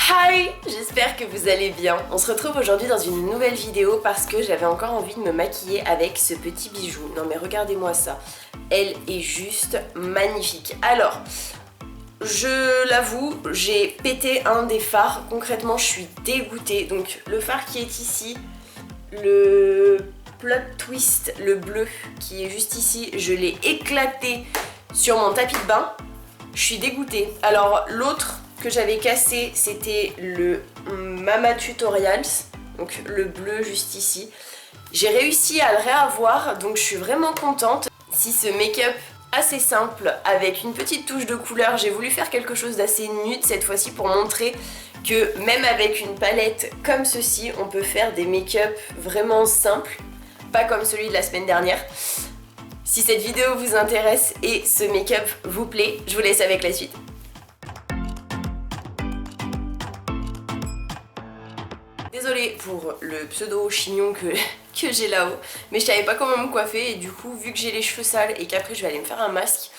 Hi, j'espère que vous allez bien. On se retrouve aujourd'hui dans une nouvelle vidéo parce que j'avais encore envie de me maquiller avec ce petit bijou. Non mais regardez-moi ça, elle est juste magnifique. Alors, je l'avoue, j'ai pété un des fards. Concrètement, je suis dégoûtée. Donc le fard qui est ici, le plot twist, le bleu qui est juste ici, je l'ai éclaté sur mon tapis de bain. Je suis dégoûtée. Alors l'autre que j'avais cassé, c'était le Mama Tutorials, donc le bleu juste ici. J'ai réussi à le réavoir, donc je suis vraiment contente. Si ce make-up assez simple avec une petite touche de couleur, j'ai voulu faire quelque chose d'assez nude cette fois-ci pour montrer que même avec une palette comme ceci, on peut faire des make-up vraiment simples, pas comme celui de la semaine dernière. Si cette vidéo vous intéresse et ce make-up vous plaît, je vous laisse avec la suite. Désolée pour le pseudo chignon que j'ai là-haut, mais je savais pas comment me coiffer et du coup vu que j'ai les cheveux sales et qu'après je vais aller me faire un masque,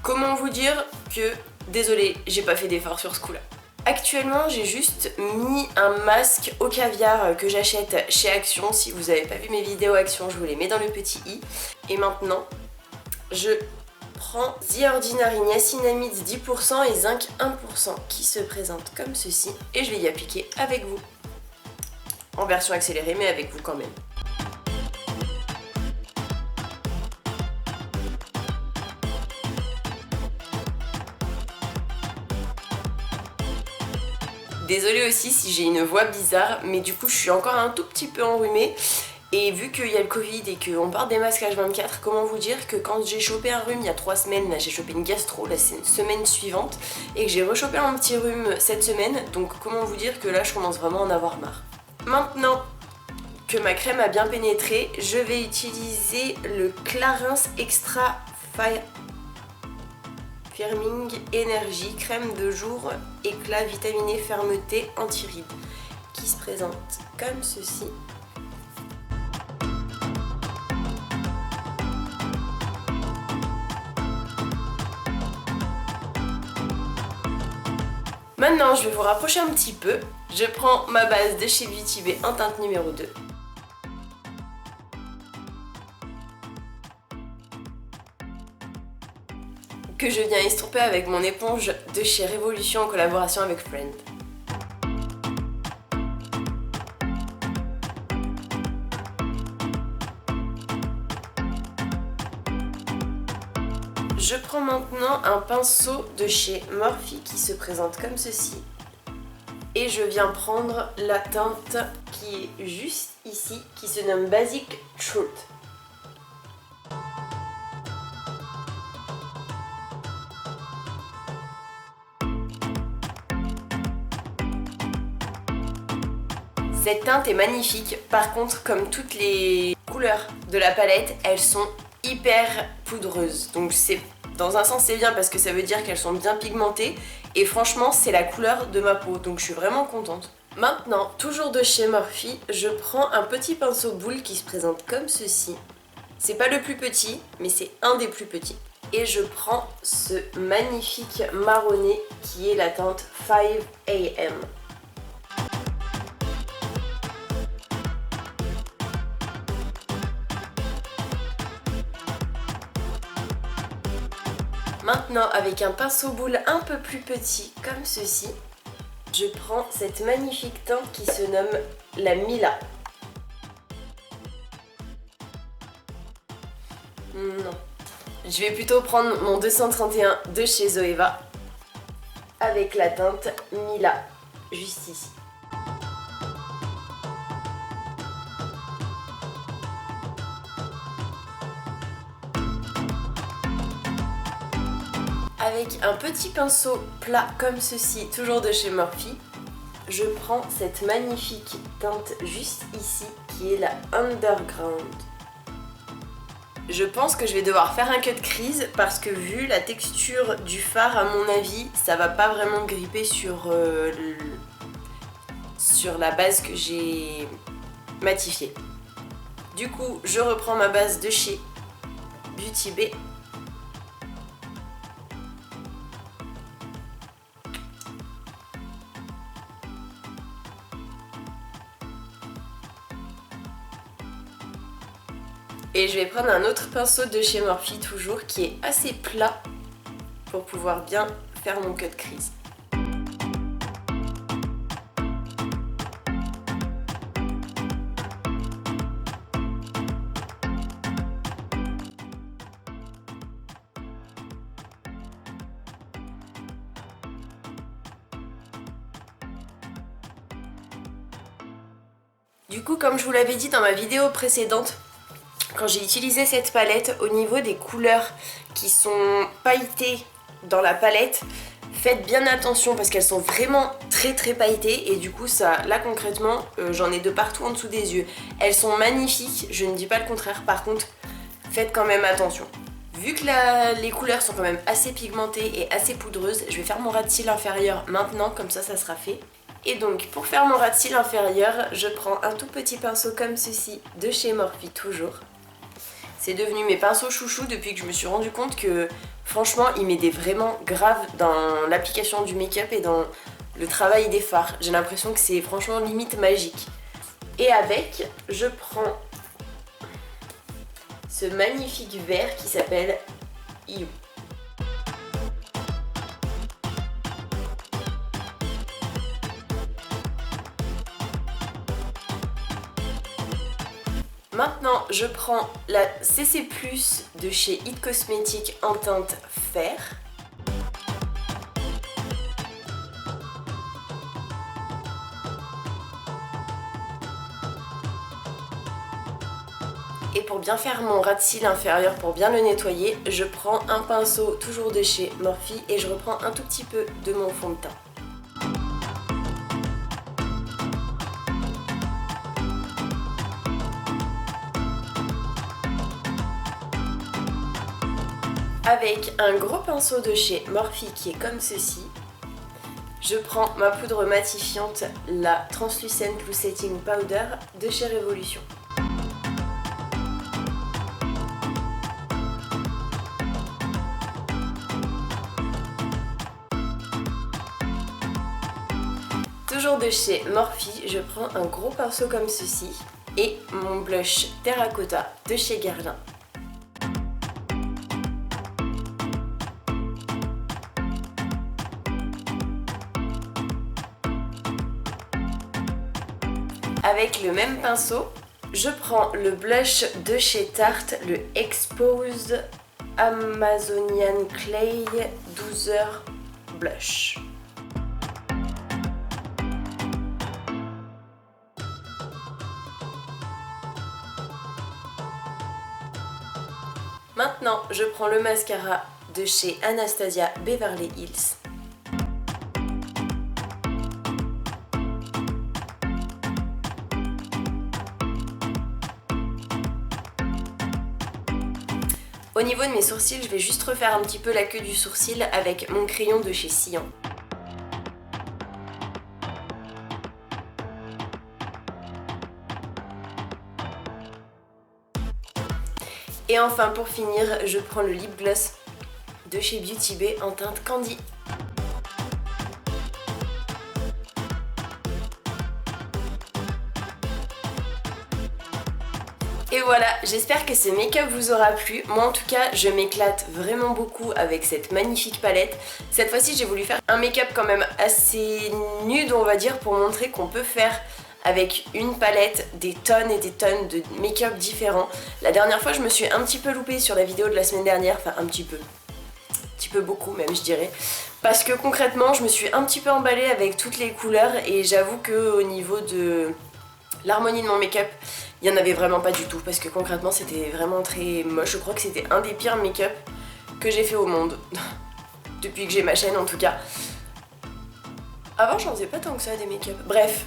comment vous dire que désolée, j'ai pas fait d'effort sur ce coup-là. Actuellement j'ai juste mis un masque au caviar que j'achète chez Action. Si vous avez pas vu mes vidéos Action, je vous les mets dans le petit i. Et maintenant je prends The Ordinary Niacinamide 10% et Zinc 1% qui se présentent comme ceci et je vais y appliquer avec vous. En version accélérée, mais avec vous quand même. Désolée aussi si j'ai une voix bizarre, mais du coup je suis encore un tout petit peu enrhumée. Et vu qu'il y a le Covid et qu'on part des masques H24, comment vous dire que quand j'ai chopé un rhume il y a 3 semaines, là j'ai chopé une gastro, là c'est une semaine suivante, et que j'ai rechopé un petit rhume cette semaine, donc comment vous dire que là je commence vraiment à en avoir marre. Maintenant que ma crème a bien pénétré, je vais utiliser le Clarins Extra Firming Energy, crème de jour, éclat vitaminé fermeté anti-rides, qui se présente comme ceci. Maintenant, je vais vous rapprocher un petit peu. Je prends ma base de chez Beauty Bay en teinte numéro 2. Que je viens estomper avec mon éponge de chez Révolution en collaboration avec Friend. Je prends maintenant un pinceau de chez Morphe qui se présente comme ceci. Et je viens prendre la teinte qui est juste ici, qui se nomme Basic Truth. Cette teinte est magnifique, par contre comme toutes les couleurs de la palette, elles sont hyper poudreuses. Donc c'est dans un sens c'est bien parce que ça veut dire qu'elles sont bien pigmentées et franchement c'est la couleur de ma peau, donc je suis vraiment contente. Maintenant, toujours de chez Morphe, je prends un petit pinceau boule qui se présente comme ceci. C'est pas le plus petit, mais c'est un des plus petits. Et je prends ce magnifique marronné qui est la teinte 5 AM. Maintenant, avec un pinceau boule un peu plus petit, comme ceci, je prends cette magnifique teinte qui se nomme la Mila. Non. Je vais plutôt prendre mon 231 de chez Zoeva avec la teinte Mila, juste ici. Avec un petit pinceau plat comme ceci, toujours de chez Morphe, je prends cette magnifique teinte juste ici qui est la Underground. Je pense que je vais devoir faire un cut crease parce que vu la texture du fard, à mon avis, ça va pas vraiment gripper sur la base que j'ai matifiée. Du coup, je reprends ma base de chez Beauty Bay. Et je vais prendre un autre pinceau de chez Morphe toujours qui est assez plat pour pouvoir bien faire mon cut crease. Du coup, comme je vous l'avais dit dans ma vidéo précédente, quand j'ai utilisé cette palette, au niveau des couleurs qui sont pailletées dans la palette, faites bien attention parce qu'elles sont vraiment très pailletées et du coup ça, là concrètement, j'en ai de partout en dessous des yeux. Elles sont magnifiques, je ne dis pas le contraire, par contre, faites quand même attention. Vu que les couleurs sont quand même assez pigmentées et assez poudreuses, je vais faire mon ras de cils inférieur maintenant, comme ça sera fait. Et donc pour faire mon ras de cils inférieur, je prends un tout petit pinceau comme ceci de chez Morphe toujours. C'est devenu mes pinceaux chouchous depuis que je me suis rendu compte que franchement ils m'aidaient vraiment grave dans l'application du make-up et dans le travail des fards. J'ai l'impression que c'est franchement limite magique. Et avec, je prends ce magnifique vert qui s'appelle You. Maintenant, je prends la CC Plus de chez It Cosmetics en teinte fer. Et pour bien faire mon ras de cils inférieur, pour bien le nettoyer, je prends un pinceau toujours de chez Morphe et je reprends un tout petit peu de mon fond de teint. Avec un gros pinceau de chez Morphe qui est comme ceci, je prends ma poudre matifiante, la Translucent Blue Setting Powder de chez Révolution. Toujours de chez Morphe, je prends un gros pinceau comme ceci et mon blush Terracotta de chez Guerlain. Avec le même pinceau, je prends le blush de chez Tarte, le Expose Amazonian Clay 12h Blush. Maintenant, je prends le mascara de chez Anastasia Beverly Hills. Au niveau de mes sourcils, je vais juste refaire un petit peu la queue du sourcil avec mon crayon de chez Cyan. Et enfin pour finir, je prends le lip gloss de chez Beauty Bay en teinte Candy. Et voilà, j'espère que ce make-up vous aura plu. Moi en tout cas, je m'éclate vraiment beaucoup avec cette magnifique palette. Cette fois-ci, j'ai voulu faire un make-up quand même assez nude, on va dire, pour montrer qu'on peut faire avec une palette des tonnes et des tonnes de make-up différents. La dernière fois, je me suis un petit peu loupée sur la vidéo de la semaine dernière, enfin un petit peu beaucoup même je dirais, parce que concrètement, je me suis un petit peu emballée avec toutes les couleurs et j'avoue qu'au niveau de l'harmonie de mon make-up, il n'y en avait vraiment pas du tout parce que concrètement c'était vraiment très moche. Je crois que c'était un des pires make-up que j'ai fait au monde depuis que j'ai ma chaîne en tout cas. Avant j'en faisais pas tant que ça des make-up. Bref,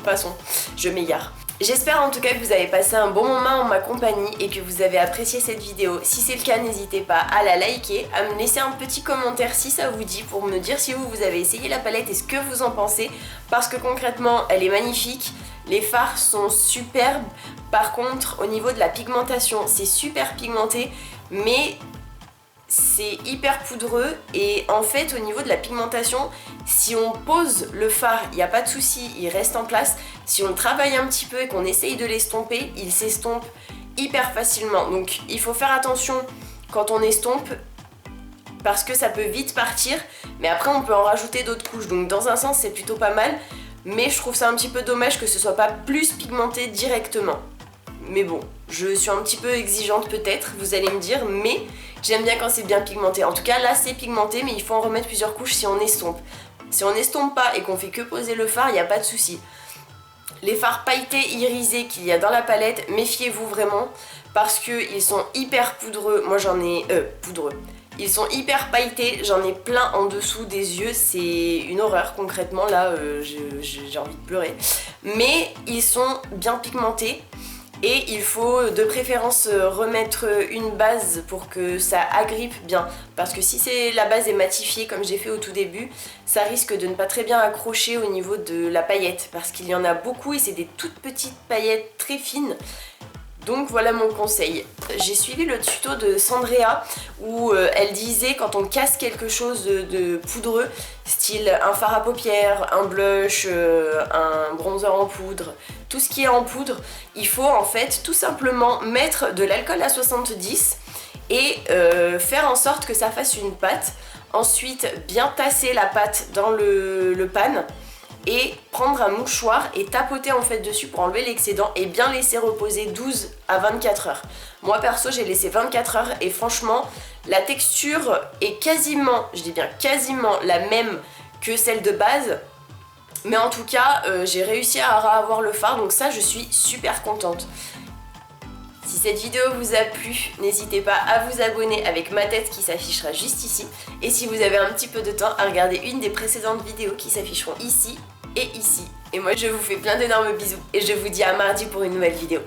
passons, je m'égare. J'espère en tout cas que vous avez passé un bon moment en ma compagnie et que vous avez apprécié cette vidéo. Si c'est le cas, n'hésitez pas à la liker, à me laisser un petit commentaire si ça vous dit pour me dire si vous avez essayé la palette et ce que vous en pensez, parce que concrètement elle est magnifique. Les fards sont superbes, par contre au niveau de la pigmentation c'est super pigmenté mais c'est hyper poudreux et en fait au niveau de la pigmentation, si on pose le fard il n'y a pas de souci, il reste en place. Si on le travaille un petit peu et qu'on essaye de l'estomper, il s'estompe hyper facilement. Donc il faut faire attention quand on estompe parce que ça peut vite partir, mais après on peut en rajouter d'autres couches. Donc dans un sens c'est plutôt pas mal, mais je trouve ça un petit peu dommage que ce soit pas plus pigmenté directement. Mais bon, je suis un petit peu exigeante peut-être, vous allez me dire, mais j'aime bien quand c'est bien pigmenté. En tout cas là c'est pigmenté, mais il faut en remettre plusieurs couches si on estompe. Si on estompe pas et qu'on fait que poser le fard, il n'y a pas de souci. Les fards pailletés irisés qu'il y a dans la palette, méfiez-vous vraiment parce qu'ils sont hyper poudreux. Moi j'en ai... poudreux. Ils sont hyper pailletés, j'en ai plein en dessous des yeux, c'est une horreur concrètement, là j'ai envie de pleurer. Mais ils sont bien pigmentés et il faut de préférence remettre une base pour que ça agrippe bien. Parce que si la base est matifiée comme j'ai fait au tout début, ça risque de ne pas très bien accrocher au niveau de la paillette. Parce qu'il y en a beaucoup et c'est des toutes petites paillettes très fines. Donc voilà mon conseil. J'ai suivi le tuto de Sandrea où elle disait quand on casse quelque chose de poudreux, style un fard à paupières, un blush, un bronzer en poudre, tout ce qui est en poudre, il faut en fait tout simplement mettre de l'alcool à 70 et faire en sorte que ça fasse une pâte. Ensuite bien tasser la pâte dans le pan et prendre un mouchoir et tapoter en fait dessus pour enlever l'excédent et bien laisser reposer 12 à 24 heures. Moi perso j'ai laissé 24 heures et franchement la texture est quasiment, je dis bien quasiment la même que celle de base, mais en tout cas j'ai réussi à avoir le fard, donc ça je suis super contente. Si cette vidéo vous a plu, n'hésitez pas à vous abonner avec ma tête qui s'affichera juste ici. Et si vous avez un petit peu de temps, à regarder une des précédentes vidéos qui s'afficheront ici et ici. Et moi je vous fais plein d'énormes bisous et je vous dis à mardi pour une nouvelle vidéo.